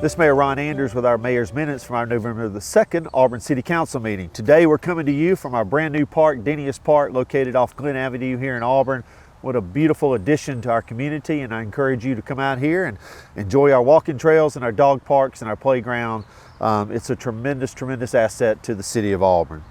This is Mayor Ron Anders with our Mayor's Minutes from our November the 2nd Auburn City Council meeting. Today we're coming to you from our brand new park, Denius Park, located off Glen Avenue here in Auburn. What a beautiful addition to our community, and I encourage you to come out here and enjoy our walking trails and our dog parks and our playground. It's a tremendous, tremendous asset to the city of Auburn.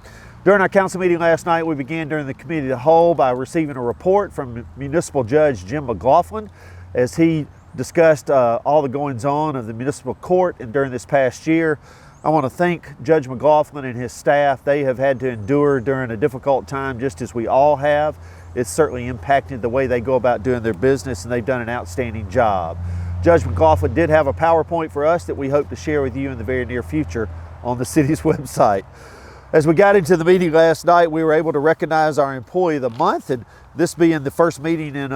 During our council meeting last night, we began during the committee of the whole by receiving a report from Municipal Judge Jim McLaughlin as he discussed all the goings-on of the municipal court and during this past year. I want to thank Judge McLaughlin and his staff. They have had to endure during a difficult time, just as we all have. It's certainly impacted the way they go about doing their business, and they've done an outstanding job. Judge McLaughlin did have a PowerPoint for us that we hope to share with you in the very near future on the city's website. As we got into the meeting last night, we were able to recognize our Employee of the Month, and this being the first meeting in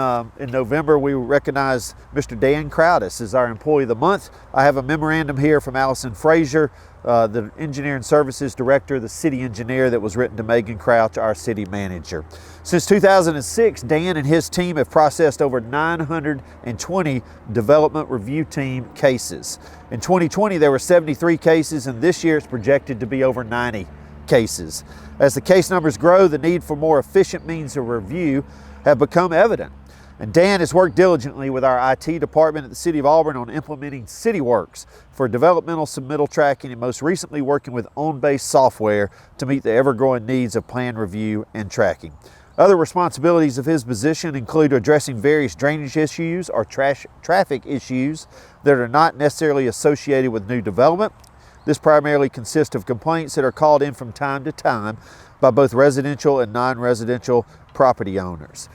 November, we recognize Mr. Dan Crowdis as our Employee of the Month. I have a memorandum here from Allison Frazier, the Engineering Services Director, the city engineer, that was written to Megan Crouch, our city manager. Since 2006, Dan and his team have processed over 920 development review team cases. In 2020, there were 73 cases, and this year it's projected to be over 90 cases. As the case numbers grow, the need for more efficient means of review have become evident. And Dan has worked diligently with our IT department at the City of Auburn on implementing CityWorks for developmental submittal tracking, and most recently working with OwnBase software to meet the ever-growing needs of plan review and tracking. Other responsibilities of his position include addressing various drainage issues or traffic issues that are not necessarily associated with new development. This primarily consists of complaints that are called in from time to time by both residential and non-residential property owners.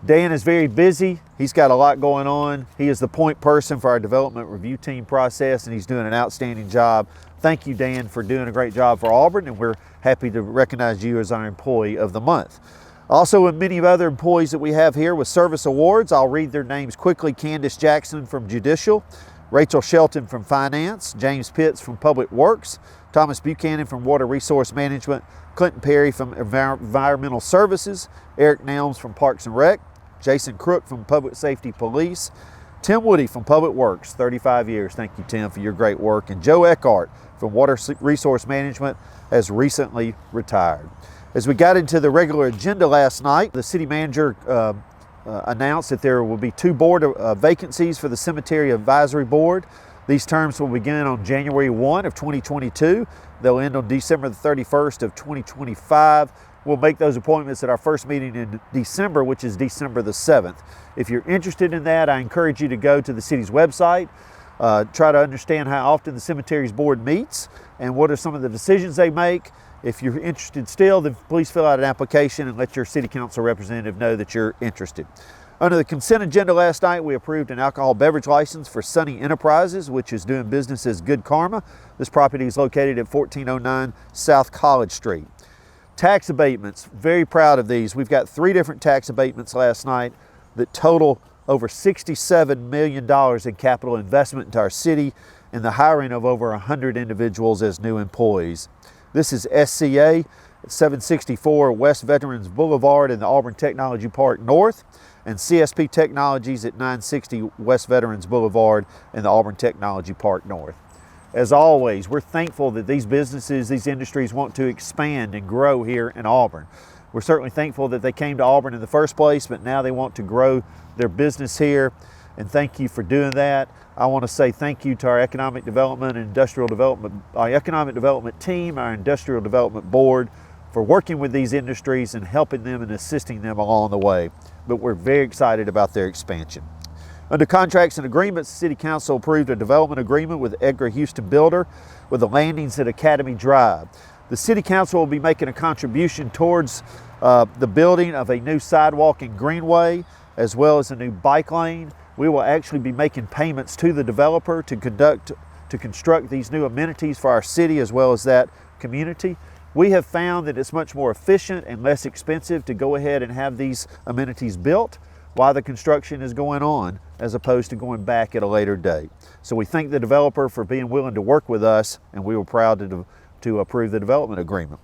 Dan is very busy. He's got a lot going on. He is the point person for our development review team process, and he's doing an outstanding job. Thank you, Dan, for doing a great job for Auburn, and we're happy to recognize you as our Employee of the Month. Also, and many other employees that we have here with service awards, I'll read their names quickly. Candace Jackson from Judicial, Rachel Shelton from Finance, James Pitts from Public Works, Thomas Buchanan from Water Resource Management, Clinton Perry from Environmental Services, Eric Nelms from Parks and Rec, Jason Crook from Public Safety Police, Tim Woody from Public Works, 35 years. Thank you, Tim, for your great work. And Joe Eckhart from Water Resource Management has recently retired. As we got into the regular agenda last night, the city manager announced that there will be 2 board vacancies for the Cemetery Advisory Board. These terms will begin on January 1 of 2022. They'll end on December the 31st of 2025. We'll make those appointments at our first meeting in December, which is December the 7th. If you're interested in that, I encourage you to go to the city's website, try to understand how often the Cemeteries Board meets and what are some of the decisions they make. If you're interested still, then please fill out an application and let your city council representative know that you're interested. Under the consent agenda last night, we approved an alcohol beverage license for Sunny Enterprises, which is doing business as Good Karma. This property is located at 1409 South College Street. Tax abatements, very proud of these. We've got 3 different tax abatements last night that total over $67 million in capital investment into our city and the hiring of over 100 individuals as new employees. This is SCA at 764 West Veterans Boulevard in the Auburn Technology Park North, and CSP Technologies at 960 West Veterans Boulevard in the Auburn Technology Park North. As always, we're thankful that these businesses, these industries want to expand and grow here in Auburn. We're certainly thankful that they came to Auburn in the first place, but now they want to grow their business here, and thank you for doing that. I want to say thank you to our economic development and industrial development, our economic development team, our industrial development board, for working with these industries and helping them and assisting them along the way. But we're very excited about their expansion. Under contracts and agreements, the City Council approved a development agreement with Edgar Houston Builder with the landings at Academy Drive. The City Council will be making a contribution towards the building of a new sidewalk and greenway, as well as a new bike lane. We will actually be making payments to the developer to construct these new amenities for our city as well as that community. We have found that it's much more efficient and less expensive to go ahead and have these amenities built while the construction is going on, as opposed to going back at a later date. So we thank the developer for being willing to work with us, and we were proud to approve the development agreement.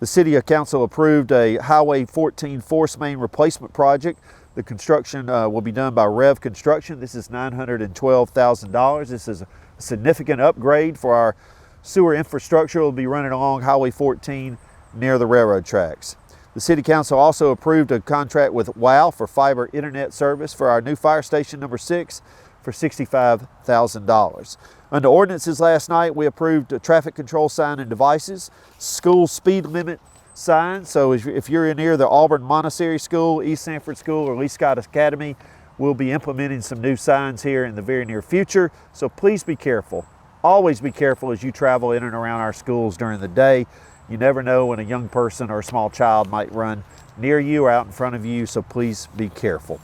The City Council approved a Highway 14 force main replacement project. The construction will be done by Rev Construction. This is $912,000. This is a significant upgrade for our sewer infrastructure. It will be running along Highway 14 near the railroad tracks. The City Council also approved a contract with WOW for fiber internet service for our new fire station number 6 for $65,000. Under ordinances last night, we approved a traffic control sign and devices, school speed limit signs. So if you're near the Auburn Montessori School, East Sanford School, or Lee Scott Academy, we'll be implementing some new signs here in the very near future. So please be careful. Always be careful as you travel in and around our schools during the day. You never know when a young person or a small child might run near you or out in front of you, so please be careful.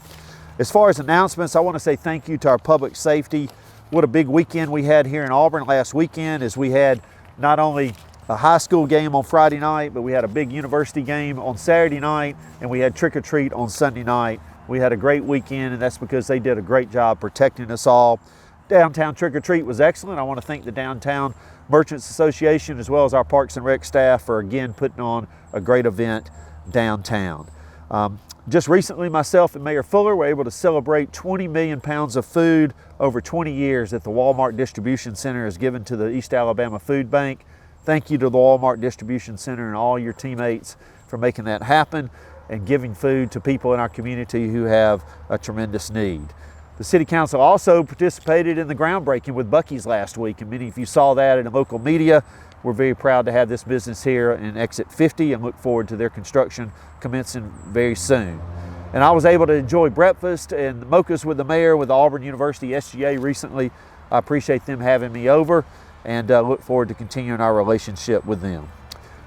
As far as announcements, I want to say thank you to our public safety. What a big weekend we had here in Auburn last weekend, as we had not only a high school game on Friday night, but we had a big university game on Saturday night, and we had trick or treat on Sunday night. We had a great weekend, and that's because they did a great job protecting us all. Downtown trick or treat was excellent. I want to thank the Downtown Merchants Association as well as our Parks and Rec staff for again putting on a great event downtown. Just recently, myself and Mayor Fuller were able to celebrate 20 million pounds of food over 20 years that the Walmart Distribution Center has given to the East Alabama Food Bank. Thank you to the Walmart Distribution Center and all your teammates for making that happen and giving food to people in our community who have a tremendous need. The City Council also participated in the groundbreaking with Buc-ee's last week, and many of you saw that in the local media. We're very proud to have this business here in Exit 50 and look forward to their construction commencing very soon. And I was able to enjoy breakfast and Mochas with the mayor with the Auburn University SGA recently. I appreciate them having me over and look forward to continuing our relationship with them.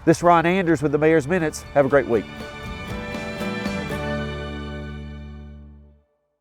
This is Ron Anders with the Mayor's Minutes. Have a great week.